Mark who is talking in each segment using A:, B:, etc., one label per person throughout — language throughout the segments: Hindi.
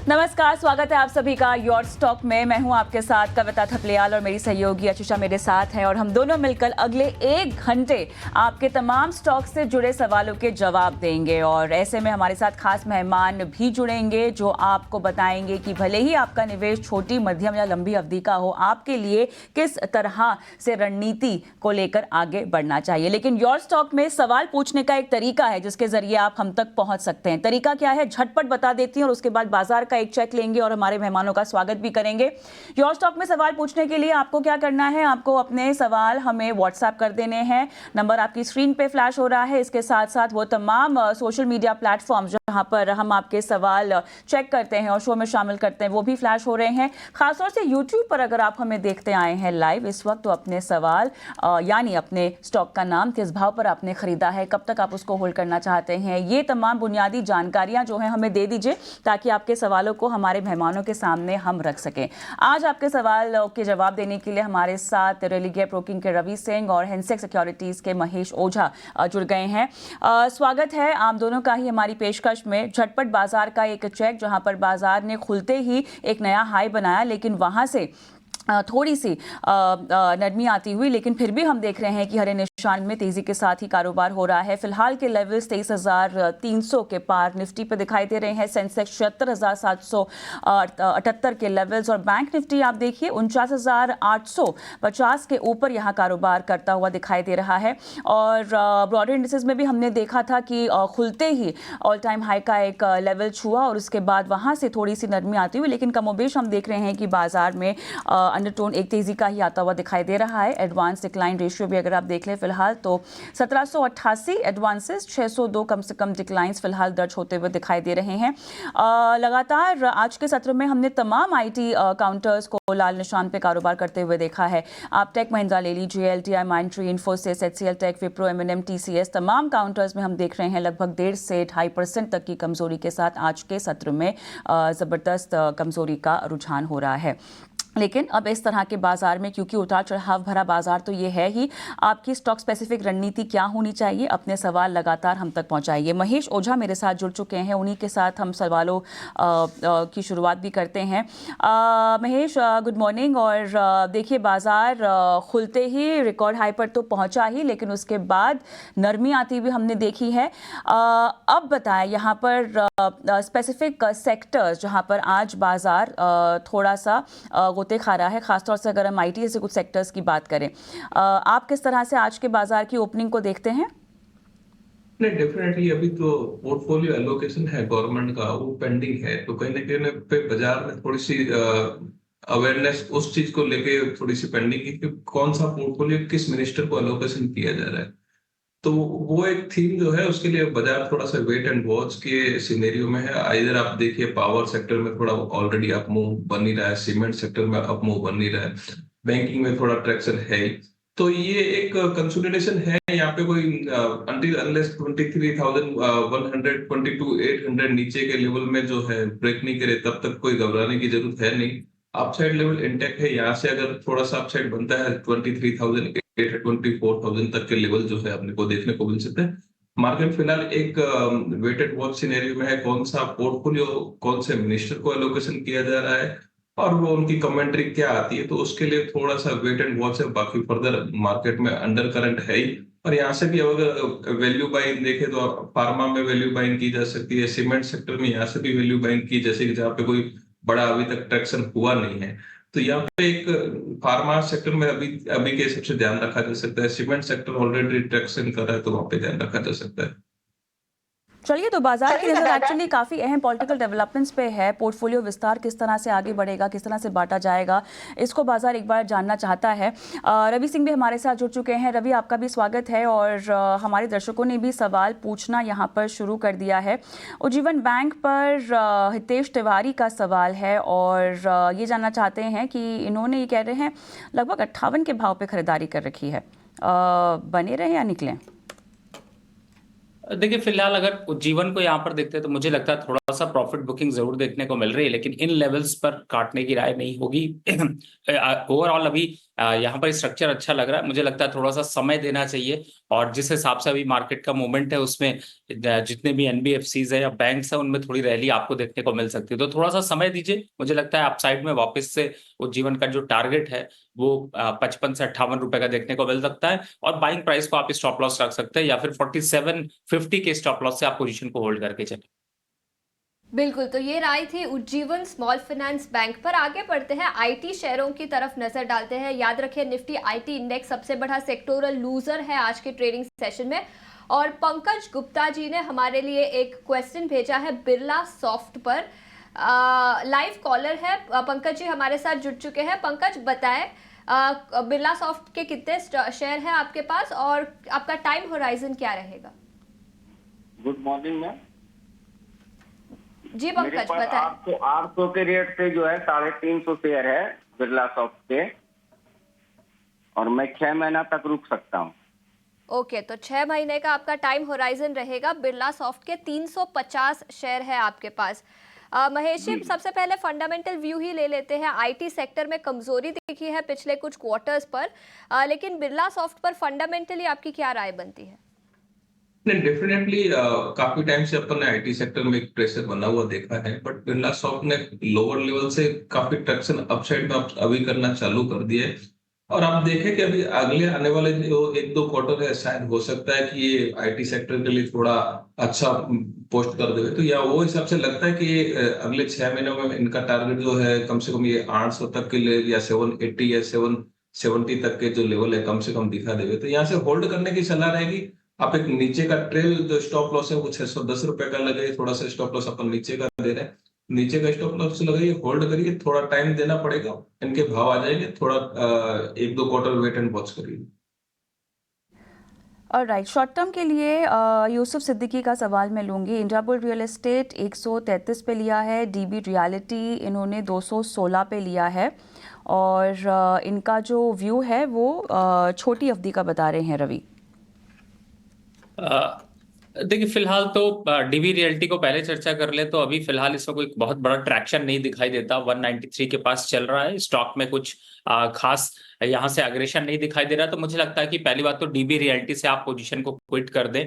A: नमस्कार, स्वागत है आप सभी का योर स्टॉक में। मैं हूं आपके साथ कविता थपलियाल और मेरी सहयोगी अचुषा मेरे साथ हैं और हम दोनों मिलकर अगले 1 घंटे आपके तमाम स्टॉक से जुड़े सवालों के जवाब देंगे। और ऐसे में हमारे साथ खास मेहमान भी जुड़ेंगे जो आपको बताएंगे कि भले ही आपका निवेश छोटी, मध्यम या लंबी अवधि का हो, आपके लिए किस तरह से रणनीति को लेकर आगे बढ़ना चाहिए। लेकिन योर स्टॉक में सवाल पूछने का एक तरीका है जिसके जरिए आप हम तक पहुंच सकते हैं। तरीका क्या है, झटपट बता देती हूं और उसके बाद बाजार का एक चेक लेंगे और हमारे मेहमानों का स्वागत भी करेंगे। योर स्टॉक में सवाल पूछने के लिए आपको क्या करना है, आपको अपने सवाल हमें व्हाट्सएप कर देने हैं। नंबर आपकी स्क्रीन पे फ्लैश हो रहा है। इसके साथ साथ वो तमाम सोशल मीडिया प्लेटफॉर्म जहां पर हम आपके सवाल चेक करते हैं और शो में शामिल करते हैं वो भी फ्लैश हो रहे हैं। खासतौर से यूट्यूब पर अगर आप हमें देखते आए हैं लाइव इस वक्त, तो अपने सवाल यानी अपने स्टॉक का नाम, किस भाव पर आपने खरीदा है, कब तक आप उसको होल्ड करना चाहते हैं, ये तमाम बुनियादी जानकारियां जो हैं हमें दे दीजिए ताकि आपके सवालों को हमारे मेहमानों के सामने हम रख सकें। आज आपके सवाल के जवाब देने के लिए हमारे साथ रेलिगेयर ब्रोकिंग के रवि सिंह और हेंसेक्स सिक्योरिटीज के महेश ओझा जुड़ गए हैं। स्वागत है आप दोनों का ही हमारी पेशकश में। झटपट बाजार का एक चेक, जहां पर बाजार ने खुलते ही एक नया हाई बनाया लेकिन वहां से थोड़ी सी नरमी आती हुई, लेकिन फिर भी हम देख रहे हैं कि हरे निशान में तेजी के साथ ही कारोबार हो रहा है। फिलहाल के लेवल्स 23,300 के पार निफ्टी पे दिखाई दे रहे हैं। सेंसेक्स 76,778 के लेवल्स और बैंक निफ्टी आप देखिए 49,850 के ऊपर यहाँ कारोबार करता हुआ दिखाई दे रहा है। और ब्रॉडर इंडिसेस में भी हमने देखा था कि खुलते ही ऑल टाइम हाई का एक लेवल छुआ और उसके बाद वहाँ से थोड़ी सी नरमी आती हुई, लेकिन कमोबेश हम देख रहे हैं कि बाजार में अंडरटोन एक तेजी का ही आता हुआ दिखाई दे रहा है। एडवांस डिक्लाइन रेशियो भी अगर आप देख लें फिलहाल तो 1788 एडवांसेस, 602 कम से कम डिक्लाइंस फिलहाल दर्ज होते हुए दिखाई दे रहे हैं। लगातार आज के सत्र में हमने तमाम आईटी काउंटर्स को लाल निशान पे कारोबार करते हुए देखा है। आप टेक महिंद्रा ले लीजिए, एलटीआई, माइंडट्री, इन्फोसिस, एचसीएल टेक, विप्रो, एमएनएम, टीसीएस, तमाम काउंटर्स में हम देख रहे हैं लगभग 1.5 से 2.5% तक की कमजोरी के साथ आज के सत्र में जबरदस्त कमजोरी का रुझान हो रहा है। लेकिन अब इस तरह के बाजार में, क्योंकि उतार चढ़ाव भरा बाजार तो ये है ही, आपकी स्टॉक स्पेसिफिक रणनीति क्या होनी चाहिए, अपने सवाल लगातार हम तक पहुंचाइए। महेश ओझा मेरे साथ जुड़ चुके हैं, उन्हीं के साथ हम सवालों की शुरुआत भी करते हैं। Mahesh, good morning. और देखिए बाजार खुलते ही रिकॉर्ड हाई पर तो पहुंचा ही, लेकिन उसके बाद नरमी आती हुई हमने देखी है। अब बताएं यहाँ पर स्पेसिफिक सेक्टर्स जहाँ पर आज बाजार थोड़ा सा गोते खा रहा है, खासतौर से अगर हम आईटी से कुछ सेक्टर्स की बात करें, आप किस तरह से आज के बाजार की ओपनिंग को देखते हैं?
B: नहीं, डेफिनेटली अभी तो पोर्टफोलियो एलोकेशन है गवर्नमेंट का, वो पेंडिंग है। तो कहीं ना कहीं पे बाजार में थोड़ी सी अवेयरनेस उस चीज को लेके थोड़ी सी पेंडिंग है कि कौन सा पोर्टफोलियो किस मिनिस्टर को एलोकेशन किया जा रहा है। तो वो एक थीम जो है उसके लिए बाजार थोड़ा सा वेट एंड वॉच के सिनेरियो में है। इधर आप देखिए पावर सेक्टर में थोड़ा ऑलरेडी अप मूव बन ही रहा है, सीमेंट सेक्टर में अप मूव बन ही रहा है, बैंकिंग में थोड़ा ट्रैक्शन है ही। तो ये एक कंसोलिडेशन है यहाँ पे। कोई अंटिल अनलेस 23,100 22,800 नीचे के लेवल में जो है ब्रेक नहीं करे तब तक कोई घबराने की जरूरत है नहीं। अपसाइड लेवल इंटेक्ट है। यहाँ से अगर थोड़ा सा अपसाइड बनता है 23,800 24,000 तक के लेवल जो है अपने को देखने को मिल सकते हैं। मार्केट फिलहाल एक वेटेड वॉच सिनेरियो में है। कौन सा पोर्टफोलियो कौन से मिनिस्टर को एलोकेशन किया जा रहा है और वो उनकी कमेंट्री क्या आती है, तो उसके लिए थोड़ा सा वेट एंड वॉच है। बाकी फर्दर मार्केट में अंडर करंट है ही। और यहाँ से भी अगर वैल्यू बाइंग देखे तो फार्मा में वैल्यू बाइंग की जा सकती है, सीमेंट सेक्टर में यहाँ से भी वैल्यू बाइंग की, जैसे कि जहाँ पे कोई बड़ा अभी तक ट्रैक्शन हुआ नहीं है। तो यहाँ पे एक फार्मा सेक्टर में अभी अभी के हिसाब से ध्यान रखा जा सकता है। सीमेंट सेक्टर ऑलरेडी ट्रैक्शन कर रहा है तो वहां पे ध्यान रखा जा सकता है।
A: चलिए, तो बाजार की नजर एक्चुअली काफ़ी अहम पॉलिटिकल डेवलपमेंट्स पे है। पोर्टफोलियो विस्तार किस तरह से आगे बढ़ेगा, किस तरह से बांटा जाएगा, इसको बाजार एक बार जानना चाहता है। रवि सिंह भी हमारे साथ जुड़ चुके हैं। रवि, आपका भी स्वागत है। और हमारे दर्शकों ने भी सवाल पूछना यहाँ पर शुरू कर दिया है। उज्जीवन बैंक पर हितेश तिवारी का सवाल है और ये जानना चाहते हैं कि इन्होंने, ये कह रहे हैं लगभग 58 के भाव पे खरीदारी कर रखी है, बने रहे या निकलें?
C: देखिए फिलहाल अगर उज्जीवन को यहाँ पर देखते हैं तो मुझे लगता है थोड़ा सा प्रॉफिट बुकिंग जरूर देखने को मिल रही है, लेकिन इन लेवल्स पर काटने की राय नहीं होगी। ओवरऑल अभी यहाँ पर स्ट्रक्चर अच्छा लग रहा है, मुझे लगता है थोड़ा सा समय देना चाहिए। और जिस हिसाब से अभी मार्केट का मूवमेंट है उसमें जितने भी एनबीएफसीज है या बैंक्स है उनमें थोड़ी रैली आपको देखने को मिल सकती है, तो थोड़ा सा समय दीजिए। मुझे लगता है अपसाइड में वापस से उज्जीवन का जो टारगेट है वो 55 से 58 रुपए का देखने को मिल सकता है, और बाइंग प्राइस को आप स्टॉप लॉस रख सकते हैं, या फिर 47.50 के स्टॉप लॉस से आप पोजीशन को होल्ड करके चलें।
D: बिल्कुल, तो ये राय थी उज्जीवन स्मॉल फाइनेंस बैंक पर। आगे बढ़ते हैं, आईटी शेयरों की तरफ नजर डालते हैं। याद रखिए निफ्टी आईटी इंडेक्स सबसे बड़ा सेक्टोरल लूजर है आज के ट्रेडिंग सेशन में। और पंकज गुप्ता जी ने हमारे लिए एक क्वेश्चन भेजा है बिरला सॉफ्ट पर। लाइव कॉलर है पंकज जी, हमारे साथ जुड़ चुके हैं। पंकज बताएं, बिरला सॉफ्ट के कितने शेयर हैं आपके पास और आपका टाइम होराइजन क्या रहेगा?
E: Good morning ma'am.
D: जी पंकज बताएं।
E: 800 के रेट से जो है 350 शेयर है बिरला सॉफ्ट के, और मैं 6 महीना तक रुक सकता हूँ।
D: ओके, तो 6 महीने का आपका टाइम होराइजन रहेगा। बिरला सॉफ्ट के 350 शेयर है आपके पास। महेश जी, सबसे पहले फंडामेंटल व्यू ही ले लेते हैं। आईटी सेक्टर में कमजोरी दिखी है पिछले कुछ क्वार्टर्स पर, लेकिन बिरला सॉफ्ट पर फंडामेंटली आपकी क्या राय बनती है?
B: नहीं, डेफिनेटली काफी टाइम से अपन ने आईटी सेक्टर में एक प्रेशर बना हुआ देखा है, बट बिरला सॉफ्ट ने लोअर लेवल से काफी ट्रैक्शन अपसाइड में अभी करना चालू कर दिया है। और आप देखें कि अभी अगले आने वाले जो 1-2 क्वार्टर है, शायद हो सकता है कि ये आईटी सेक्टर के लिए थोड़ा अच्छा पोस्ट कर देवे, तो या वो हिसाब से लगता है कि ये अगले 6 महीनों में इनका टारगेट जो है कम से कम ये 800 तक के लिए या 780 या 770 तक के जो लेवल है कम से कम दिखा देवे, तो यहाँ से होल्ड करने की सलाह रहेगी। आप एक नीचे का ट्रेल जो स्टॉप लॉस है वो 610 रुपए का लगे, थोड़ा सा स्टॉप लॉस अपन नीचे का दे रहे हैं, नीचे का स्टॉप लॉस लगाइए, होल्ड करिए, थोड़ा टाइम देना पड़ेगा, इनके भाव आ जाएंगे, थोड़ा 1-2 क्वार्टर वेट एंड वॉच करिए।
A: और राइट, शॉर्ट टर्म के लिए यूसुफ सिद्दीकी का सवाल मैं लूँगी। इंडियाबुल रियल एस्टेट 133 पे लिया है, डीबी रियलिटी इन्होंने 216 पे लिया है, और इनका जो व्यू है वो छोटी अवधि का बता रहे हैं। रवि,
C: देखिए फिलहाल तो डीबी रियल्टी को पहले चर्चा कर ले तो अभी फिलहाल इसमें कोई बहुत बड़ा ट्रैक्शन नहीं दिखाई देता। 193 के पास चल रहा है, स्टॉक में कुछ खास यहाँ से अग्रेशन नहीं दिखाई दे रहा, तो मुझे लगता है कि पहली बात तो डीबी रियल्टी से आप पोजीशन को क्विट कर दें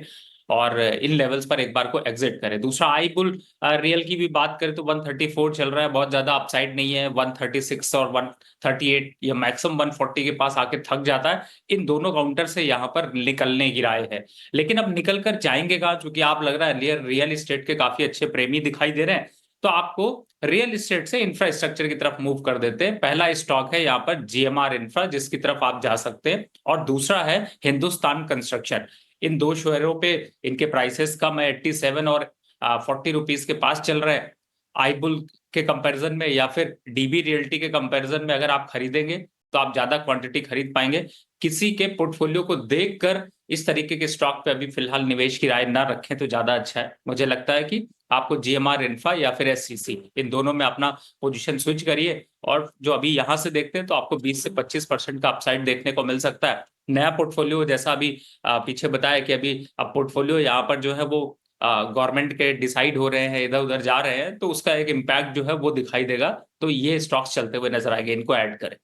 C: और इन लेवल्स पर एक बार को एग्जिट करें। दूसरा, आई बुल रियल की भी बात करें तो 134 चल रहा है, बहुत ज्यादा अपसाइड नहीं है। 136 और 138 या मैक्सिमम 140 के पास आके थक जाता है। इन दोनों काउंटर से यहाँ पर निकलने की राय है, लेकिन अब निकल कर जाएंगे कहाँ, चूंकि आप लग रहा है रियल एस्टेट के काफी अच्छे प्रेमी दिखाई दे रहे हैं, तो आपको रियल एस्टेट से इंफ्रास्ट्रक्चर की तरफ मूव कर देते हैं। पहला स्टॉक है यहाँ पर जीएमआर इंफ्रा, जिसकी तरफ आप जा सकते हैं, और दूसरा है हिंदुस्तान कंस्ट्रक्शन। इन दो शेयरों पे इनके प्राइसेस कम है, 87 और 40 रुपीज के पास चल रहे हैं। आईबुल के कंपैरिजन में या फिर डीबी रियल्टी के कंपैरिजन में अगर आप खरीदेंगे तो आप ज्यादा क्वांटिटी खरीद पाएंगे। किसी के पोर्टफोलियो को देखकर इस तरीके के स्टॉक पे अभी फिलहाल निवेश की राय ना रखें तो ज्यादा अच्छा है। मुझे लगता है कि आपको जीएमआर इंफ्रा या फिर एससीसी, इन दोनों में अपना पोजीशन स्विच करिए, और जो अभी यहां से देखते हैं तो आपको 20 से 25% का अपसाइड देखने को मिल सकता है। नया पोर्टफोलियो जैसा अभी पीछे बताया कि अभी अब पोर्टफोलियो यहाँ पर जो है वो गवर्नमेंट के डिसाइड हो रहे हैं, इधर उधर जा रहे हैं, तो उसका एक इम्पैक्ट जो है वो दिखाई देगा, तो ये स्टॉक्स चलते हुए नजर आएंगे, इनको ऐड करें।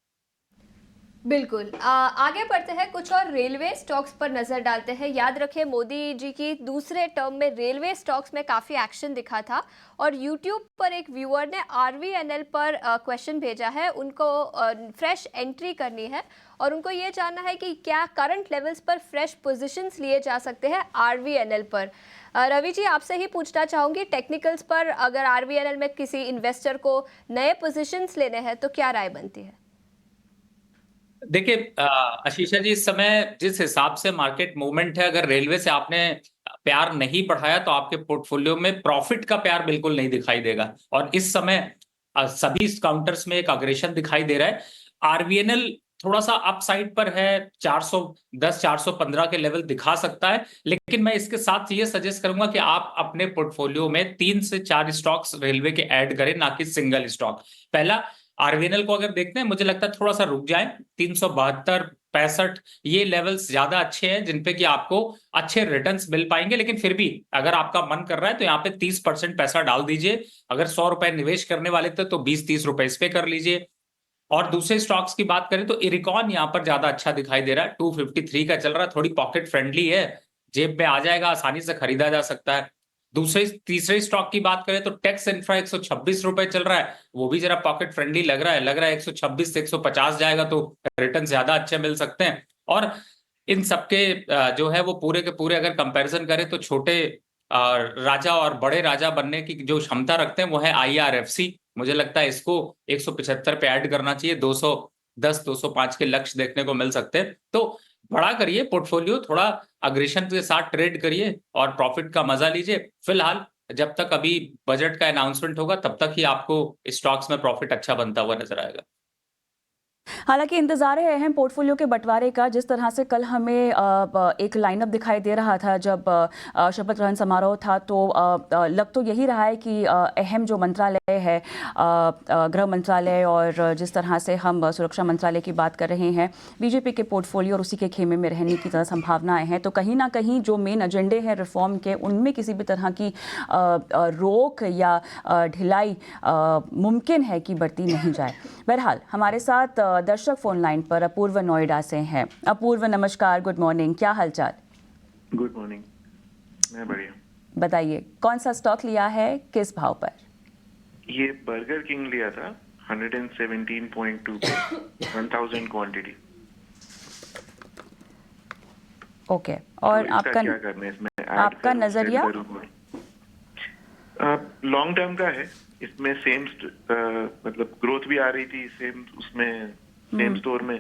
D: बिल्कुल, आगे बढ़ते हैं, कुछ और रेलवे स्टॉक्स पर नजर डालते हैं। याद रखें मोदी जी की दूसरे टर्म में रेलवे स्टॉक्स में काफी एक्शन दिखा था, और यूट्यूब पर एक व्यूअर ने आरवीएनएल पर क्वेश्चन भेजा है। उनको फ्रेश एंट्री करनी है और उनको ये जानना है कि क्या करंट लेवल्स पर फ्रेश पोजीशंस लिए जा सकते हैं आरवीएनएल पर। रवि जी, आपसे ही पूछना चाहूंगी, टेक्निकल्स पर अगर आरवीएनएल में किसी इन्वेस्टर को नए पोजीशंस लेने हैं तो क्या राय बनती है?
C: देखिए आशीषा जी, इस समय जिस हिसाब से मार्केट मूवमेंट है, अगर रेलवे से आपने प्यार नहीं बढ़ाया तो आपके पोर्टफोलियो में प्रॉफिट का प्यार बिल्कुल नहीं दिखाई देगा, और इस समय सभी काउंटर्स में एक अग्रेशन दिखाई दे रहा है। आरवीएनएल थोड़ा सा अपसाइड पर है, 410 415 के लेवल दिखा सकता है, लेकिन मैं इसके साथ ये सजेस्ट करूंगा कि आप अपने पोर्टफोलियो में 3 से 4 स्टॉक्स रेलवे के ऐड करें, ना कि सिंगल स्टॉक। पहला, आरवीएनएल को अगर देखते हैं, मुझे लगता है थोड़ा सा रुक जाए, 372 65 ये लेवल्स ज्यादा अच्छे हैं जिन पे कि आपको अच्छे रिटर्न्स मिल पाएंगे। लेकिन फिर भी अगर आपका मन कर रहा है तो यहाँ पे 30% पैसा डाल दीजिए। अगर 100 रुपए निवेश करने वाले थे तो 20-30 रुपए इस पे कर लीजिए। और दूसरे स्टॉक्स की बात करें तो इरिकॉन यहाँ पर ज्यादा अच्छा दिखाई दे रहा है, 253 का चल रहा है, थोड़ी पॉकेट फ्रेंडली है, जेब में आ जाएगा, आसानी से खरीदा जा सकता है। तीसरे स्टॉक की बात करें तो टेक्स इंफ्रा 126 रुपए चल रहा है, वो भी जरा पॉकेट फ्रेंडली लग रहा है 126 से 150 जाएगा तो रिटर्न ज्यादा अच्छे मिल सकते हैं। और इन सबके जो है वो पूरे के पूरे अगर कंपैरिजन करें तो छोटे राजा और बड़े राजा बनने की जो क्षमता रखते हैं वो है IRFC। मुझे लगता है इसको 175 पे ऐड करना चाहिए, 210 205 के लक्ष्य देखने को मिल सकते हैं। तो बड़ा करिए पोर्टफोलियो, थोड़ा अग्रेशन के साथ ट्रेड करिए और प्रॉफिट का मजा लीजिए। फिलहाल जब तक अभी बजट का अनाउंसमेंट होगा तब तक ही आपको स्टॉक्स में प्रॉफिट अच्छा बनता हुआ नजर आएगा।
A: हालांकि इंतजार है अहम पोर्टफोलियो के बंटवारे का। जिस तरह से कल हमें एक लाइनअप दिखाई दे रहा था जब शपथ ग्रहण समारोह था, तो लग तो यही रहा है कि अहम जो मंत्रालय है, गृह मंत्रालय और जिस तरह से हम सुरक्षा मंत्रालय की बात कर रहे हैं, बीजेपी के पोर्टफोलियो और उसी के खेमे में रहने की संभावनाएं हैं। तो कहीं ना कहीं जो मेन एजेंडे हैं रिफॉर्म के, उनमें किसी भी तरह की रोक या ढिलाई मुमकिन है कि बढ़ती नहीं जाए। बहरहाल हमारे साथ दर्शक फोन लाइन पर अपूर्व नोएडा से हैं। अपूर्व नमस्कार, गुड मॉर्निंग, क्या हालचाल?
F: गुड मॉर्निंग, मैं बढ़िया।
A: बताइए कौन सा स्टॉक लिया है, किस भाव पर?
F: ये बर्गर किंग लिया था 117.2 पे, 1000 क्वांटिटी।
A: ओके, और
F: तो
A: आपका
F: क्या करना है इसमें?
A: आपका नजरिया?
F: लॉन्ग टर्म का है। इसमें सेम मतलब ग्रोथ भी आ रही थी सेम उसमें, सेम स्टोर में,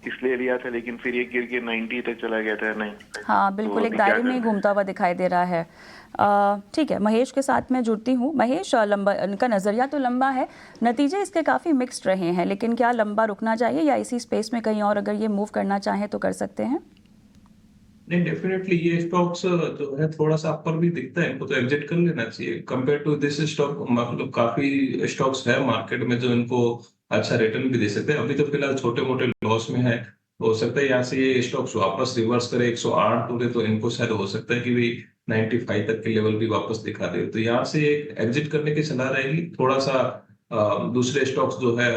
F: इसलिए लिया था। लेकिन फिर ये गिर के 90 तक चला गया था। नहीं,
A: हाँ बिल्कुल, एक दायरे में घूमता हुआ दिखाई दे रहा है। ठीक है, महेश के साथ मैं जुड़ती हूँ। महेश, लंबा इनका नज़रिया तो लंबा है, नतीजे इसके काफ़ी मिक्स्ड रहे हैं, लेकिन क्या लंबा रुकना चाहिए या इसी स्पेस में कहीं और अगर ये मूव करना चाहें तो कर सकते हैं?
B: नहीं, डेफिनेटली ये स्टॉक्स जो है थोड़ा सा अपर भी दिखता है, इनको तो एग्जिट कर लेना चाहिए कंपेयर टू दिस स्टॉक। मतलब काफी स्टॉक्स है मार्केट में जो इनको अच्छा रिटर्न भी दे सकते हैं। अभी तो फिलहाल छोटे मोटे लॉस में है, हो सकता है यहाँ से ये स्टॉक्स वापस रिवर्स करे 108 टूटे तो इनको शायद हो सकता है कि भाई 95 तक के लेवल भी वापस दिखा दे। तो यहाँ से एग्जिट करने की सलाह रहेगी। थोड़ा सा दूसरे स्टॉक्स जो है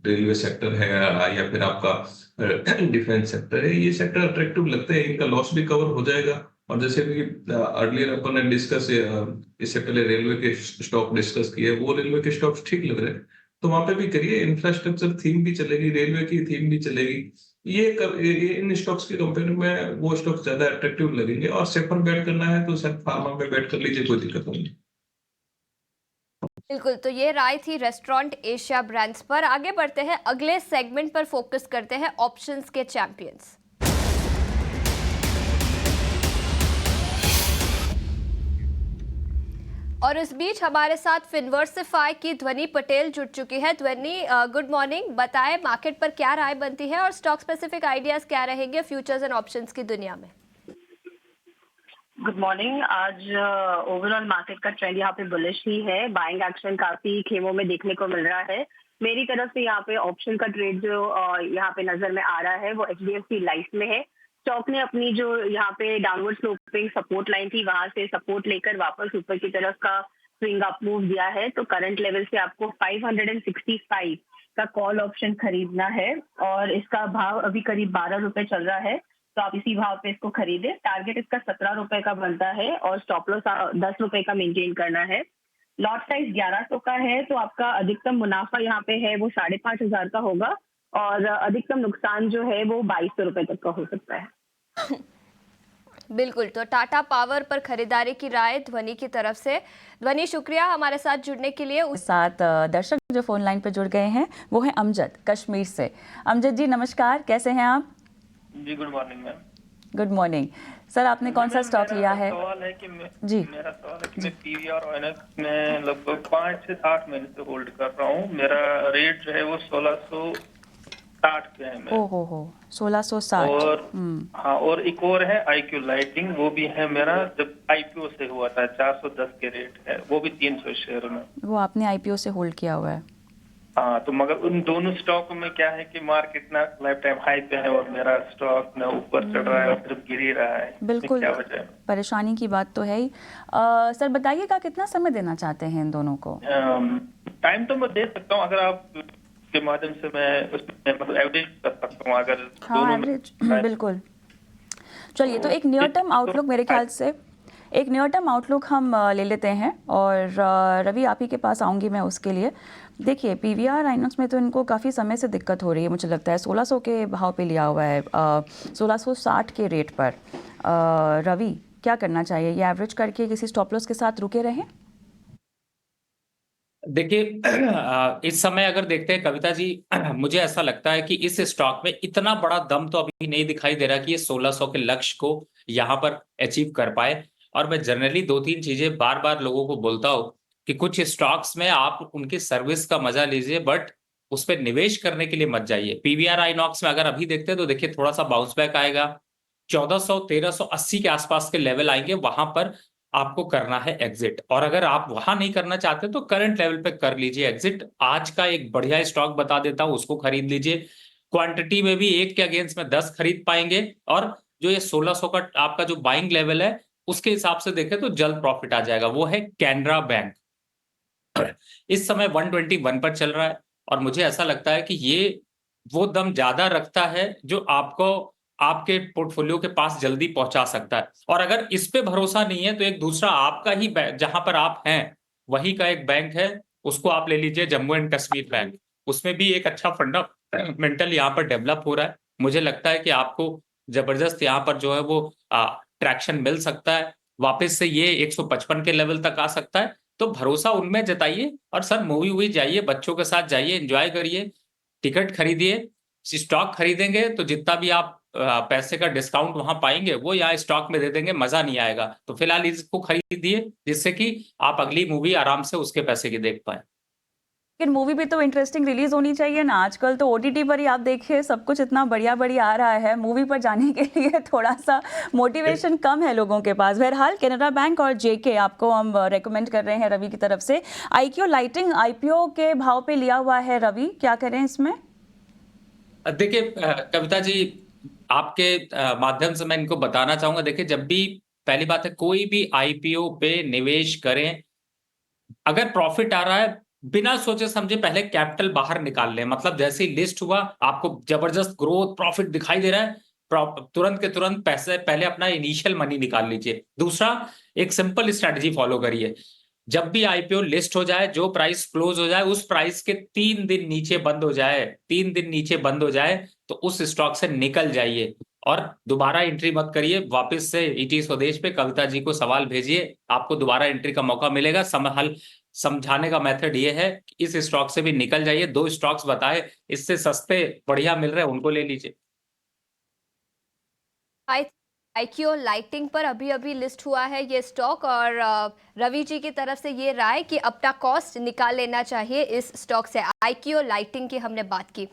B: रेलवे सेक्टर है या फिर आपका डिफेंस सेक्टर है, ये सेक्टर अट्रैक्टिव लगते हैं, इनका लॉस भी कवर हो जाएगा। और जैसे कि अर्लियर अपन ने डिस्कस, इससे पहले रेलवे के स्टॉक डिस्कस किए, वो रेलवे के स्टॉक्स ठीक लग रहे हैं तो वहां पे भी करिए। इंफ्रास्ट्रक्चर थीम भी चलेगी, रेलवे की थीम भी चलेगी। ये इन स्टॉक्स के कंपेयर में वो स्टॉक्स ज्यादा अट्रैक्टिव लगेंगे। और सेफर बेट करना है तो शायद फार्मा में बेट कर लीजिए, कोई दिक्कत नहीं।
D: बिल्कुल, तो ये राय थी रेस्टोरेंट एशिया ब्रांड्स पर। आगे बढ़ते हैं, अगले सेगमेंट पर फोकस करते हैं, ऑप्शंस के चैंपियंस। और इस बीच हमारे साथ फिनवर्सिफाई की ध्वनि पटेल जुड़ चुकी है। ध्वनि, गुड मॉर्निंग, बताएं मार्केट पर क्या राय बनती है और स्टॉक स्पेसिफिक आइडियाज क्या रहेंगे फ्यूचर्स एंड ऑप्शंस की दुनिया में?
G: Good morning. आज ओवरऑल मार्केट का ट्रेंड यहाँ पे बुलिश ही है। बाइंग एक्शन काफी खेमों में देखने को मिल रहा है। मेरी तरफ से यहाँ पे ऑप्शन का ट्रेड जो यहाँ पे नजर में आ रहा है वो HDFC लाइफ में है। स्टॉक ने अपनी जो यहाँ पे डाउनवर्ड स्लोपिंग सपोर्ट लाइन थी वहां से सपोर्ट लेकर वापस ऊपर की तरफ का स्विंग अप मूव दिया है। तो करंट लेवल से आपको 565 का कॉल ऑप्शन खरीदना है और इसका भाव अभी करीब 12 रुपए चल रहा है, तो आप इसी भाव पे इसको खरीदे। टारगेट इसका 17 रुपए का बनता है और स्टॉप लॉस 10 रुपए का मेंटेन करना है। लॉट साइज 1100 का है, तो आपका अधिकतम मुनाफा यहाँ पे है वो 5,500 का होगा और अधिकतम नुकसान जो है वो 2200 रुपए तक का हो सकता है।
D: बिल्कुल, तो टाटा पावर पर खरीदारी की राय ध्वनि की तरफ से। ध्वनि, शुक्रिया हमारे साथ जुड़ने के लिए।
A: साथ दर्शक जो फोन लाइन पर जुड़ गए हैं वो है अमजद कश्मीर से। अमजद जी नमस्कार, कैसे हैं आप?
H: जी good morning ma'am.
A: Good morning sir, आपने कौन सा स्टॉक लिया है?
H: सवाल है कि
A: जी
H: मेरा सवाल है कि मैं PVR और ONX में लगभग 5 से 8 महीने से होल्ड कर रहा हूँ। मेरा रेट जो है वो 1660 पे है।
A: हो 1660।
H: और हाँ, और एक और है IQ लाइटिंग, वो भी है मेरा, जब IPO से हुआ था 410 के रेट है, वो भी 300 शेयर में।
A: वो आपने IPO से होल्ड किया हुआ है?
H: हाँ, तो मगर उन दोनों स्टॉक में क्या है कि मार्केट ना लाइफ टाइम हाई पे है और मेरा स्टॉक ना ऊपर चढ़ रहा है और सिर्फ गिर ही रहा है। इसमें
A: बिल्कुल
H: क्या वजह है?
A: परेशानी की बात तो है ही। सर बताइएगा कितना समय देना चाहते हैं इन दोनों को?
H: टाइम तो मैं दे सकता हूँ, अगर आप के माध्यम से मैं उसमें मतलब एवरेज कर सकता हूँ अगर
A: हाँ
H: दोनों में।
A: एवरेज बिल्कुल। चलिए तो एक नियर टर्म आउटलुक मेरे ख्याल से एक नियर टर्म आउटलुक हम ले लेते हैं और रवि आप ही के पास आऊँगी मैं उसके लिए। देखिए पीवीआर आइनॉक्स में तो इनको काफ़ी समय से दिक्कत हो रही है, मुझे लगता है 1600 के भाव पे लिया हुआ है, 1660 के रेट पर। रवि क्या करना चाहिए, ये एवरेज करके किसी स्टॉप लॉस के साथ रुके रहें?
C: देखिए इस समय अगर देखते हैं कविता जी, मुझे ऐसा लगता है कि इस स्टॉक में इतना बड़ा दम तो अभी नहीं दिखाई दे रहा कि ये 1600 के लक्ष्य को यहाँ पर अचीव कर पाए। और मैं जनरली 2-3 चीजें बार बार लोगों को बोलता हूँ कि कुछ स्टॉक्स में आप उनकी सर्विस का मजा लीजिए, बट उस पर निवेश करने के लिए मत जाइए। पीवीआर आइनॉक्स में अगर अभी देखते हैं तो देखिए थोड़ा सा बाउंस बैक आएगा, 1400-1380 के आसपास के लेवल आएंगे, वहां पर आपको करना है एग्जिट। और अगर आप वहां नहीं करना चाहते तो करंट लेवल पे कर लीजिए एग्जिट। आज का एक बढ़िया स्टॉक बता देता हूं, उसको खरीद लीजिए। क्वांटिटी में भी 1 के अगेंस्ट में 10 खरीद पाएंगे, और जो ये 1600 का आपका जो बाइंग लेवल है उसके हिसाब से देखें तो जल्द प्रॉफिट आ जाएगा, वो है कैनरा बैंक। इस समय 121 पर चल रहा है और मुझे ऐसा लगता है कि ये वो दम ज्यादा रखता है जो आपको आपके पोर्टफोलियो के पास जल्दी पहुंचा सकता है। और अगर इस पे भरोसा नहीं है तो एक दूसरा आपका ही बैंक जहां पर आप हैं वही का एक बैंक है, उसको आप ले लीजिए, जम्मू एंड कश्मीर बैंक। उसमें भी एक अच्छा फंडामेंटल यहाँ पर डेवलप हो रहा है। मुझे लगता है कि आपको जबरदस्त यहाँ पर जो है वो ट्रैक्शन मिल सकता है, वापस से ये 155 के लेवल तक आ सकता है। तो भरोसा उनमें जताइए और सर मूवी वूवी जाइए, बच्चों के साथ जाइए, एंजॉय करिए, टिकट खरीदिए। स्टॉक खरीदेंगे तो जितना भी आप पैसे का डिस्काउंट वहां पाएंगे वो यहाँ स्टॉक में दे देंगे, मजा नहीं आएगा। तो फिलहाल इसको खरीदिए जिससे कि आप अगली मूवी आराम से उसके पैसे की देख पाए।
A: लेकिन मूवी भी तो इंटरेस्टिंग रिलीज होनी चाहिए ना। आजकल तो ओटीटी पर ही आप देखिए सब कुछ इतना बढ़िया बढ़िया आ रहा है, मूवी पर जाने के लिए थोड़ा सा मोटिवेशन कम है लोगों के पास। बहरहाल कैनरा बैंक और जेके आपको हम रेकमेंड कर रहे हैं रवि की तरफ से। आईक्यू लाइटिंग आईपीओ के भाव पे लिया हुआ है रवि, क्या करें इसमें?
C: देखिए कविता जी, आपके माध्यम से मैं इनको बताना चाहूंगा, देखिए जब भी पहली बात है कोई भी आईपीओ पे निवेश करें, अगर प्रॉफिट आ रहा है बिना सोचे समझे पहले कैपिटल बाहर निकाल लें। मतलब जैसे ही लिस्ट हुआ आपको जबरदस्त ग्रोथ प्रॉफिट दिखाई दे रहा है, तुरंत के तुरंत पैसे पहले अपना इनिशियल मनी निकाल लीजिए। दूसरा, एक सिंपल स्ट्रेटजी फॉलो करिए, जब भी आईपीओ लिस्ट हो जाए, जो प्राइस क्लोज हो जाए उस प्राइस के 3 दिन नीचे बंद हो जाए, 3 दिन नीचे बंद हो जाए तो उस स्टॉक से निकल जाइए और दोबारा एंट्री मत करिए। वापस से ईटी स्वदेश पे कविता जी को सवाल भेजिए, आपको दोबारा एंट्री का मौका मिलेगा। समझाने का मेथड ये है कि इस स्टॉक से भी निकल जाइए। 2 स्टॉक्स बताए, इससे सस्ते बढ़िया मिल रहे हैं, उनको ले लीजिए।
D: आईक्यू लाइटिंग पर अभी अभी लिस्ट हुआ है ये स्टॉक, और रवि जी की तरफ से ये राय कि अपना कॉस्ट निकाल लेना चाहिए इस स्टॉक से। आईक्यू लाइटिंग की हमने बात की।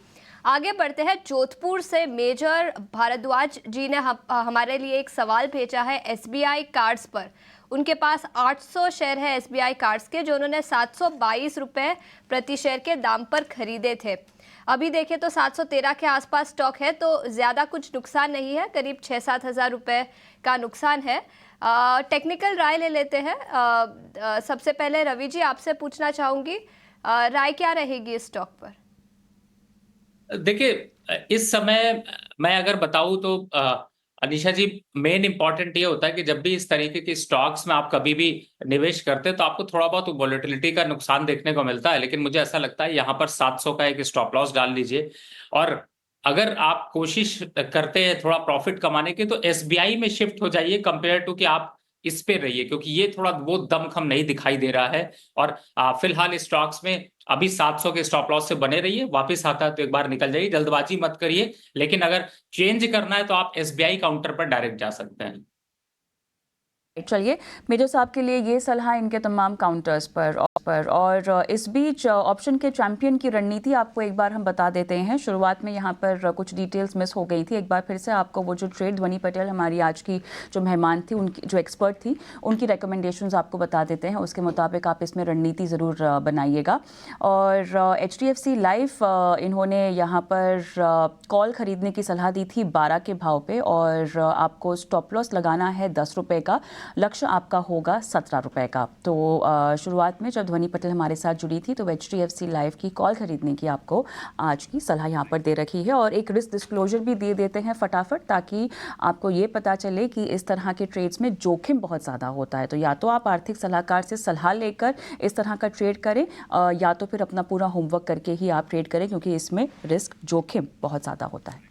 D: आगे बढ़ते हैं, जोधपुर से मेजर भारद्वाज जी ने हमारे लिए एक सवाल भेजा है एसबीआई कार्ड्स पर। उनके पास 800 शेयर है एसबीआई कार्ड्स के, जो उन्होंने 722 रुपये प्रति शेयर के दाम पर खरीदे थे। अभी देखें तो 713 के आसपास स्टॉक है, तो ज़्यादा कुछ नुकसान नहीं है, करीब 6-7 हज़ार रुपये का नुकसान है। टेक्निकल राय ले लेते हैं। सबसे पहले रवि जी आपसे पूछना चाहूँगी, राय क्या रहेगी इस स्टॉक पर?
C: देखिए इस समय मैं अगर बताऊं तो अनीशा जी, मेन इंपॉर्टेंट ये होता है कि जब भी इस तरीके के स्टॉक्स में आप कभी भी निवेश करते हैं तो आपको थोड़ा बहुत वॉलेटिलिटी का नुकसान देखने को मिलता है। लेकिन मुझे ऐसा लगता है यहाँ पर 700 का एक स्टॉप लॉस डाल लीजिए, और अगर आप कोशिश करते हैं थोड़ा प्रॉफिट कमाने की तो एसबीआई में शिफ्ट हो जाइए कंपेयर टू कि आप इस पे रहिए, क्योंकि ये थोड़ा वो दमखम नहीं दिखाई दे रहा है। और फिलहाल स्टॉक्स में अभी 700 के स्टॉप लॉस से बने रहिए, वापस आता है तो एक बार निकल जाइए, जल्दबाजी मत करिए। लेकिन अगर चेंज करना है तो आप एसबीआई काउंटर पर डायरेक्ट जा सकते हैं।
A: चलिए, मेजर साहब के लिए ये सलाह इनके तमाम काउंटर्स पर। और इस बीच ऑप्शन के चैंपियन की रणनीति आपको एक बार हम बता देते हैं। शुरुआत में यहाँ पर कुछ डिटेल्स मिस हो गई थी। एक बार फिर से आपको वो जो ट्रेड ध्वनि पटेल हमारी आज की जो मेहमान थी, उनकी जो एक्सपर्ट थी, उनकी रिकमेंडेशंस आपको बता देते हैं। उसके मुताबिक आप इसमें रणनीति ज़रूर बनाइएगा। और HDFC लाइफ इन्होंने यहाँ पर कॉल ख़रीदने की सलाह दी थी 12 के भाव पे, और आपको स्टॉप लॉस लगाना है 10 रुपये का, लक्ष्य आपका होगा 17 रुपये का। तो शुरुआत में जब ध्वनि पटेल हमारे साथ जुड़ी थी तो HDFC लाइफ की कॉल खरीदने की आपको आज की सलाह यहाँ पर दे रखी है। और एक रिस्क डिस्क्लोजर भी दे देते हैं फटाफट, ताकि आपको ये पता चले कि इस तरह के ट्रेड्स में जोखिम बहुत ज़्यादा होता है। तो या तो आप आर्थिक सलाहकार से सलाह लेकर इस तरह का ट्रेड करें, या तो फिर अपना पूरा होमवर्क करके ही आप ट्रेड करें, क्योंकि इसमें रिस्क जोखिम बहुत ज़्यादा होता है।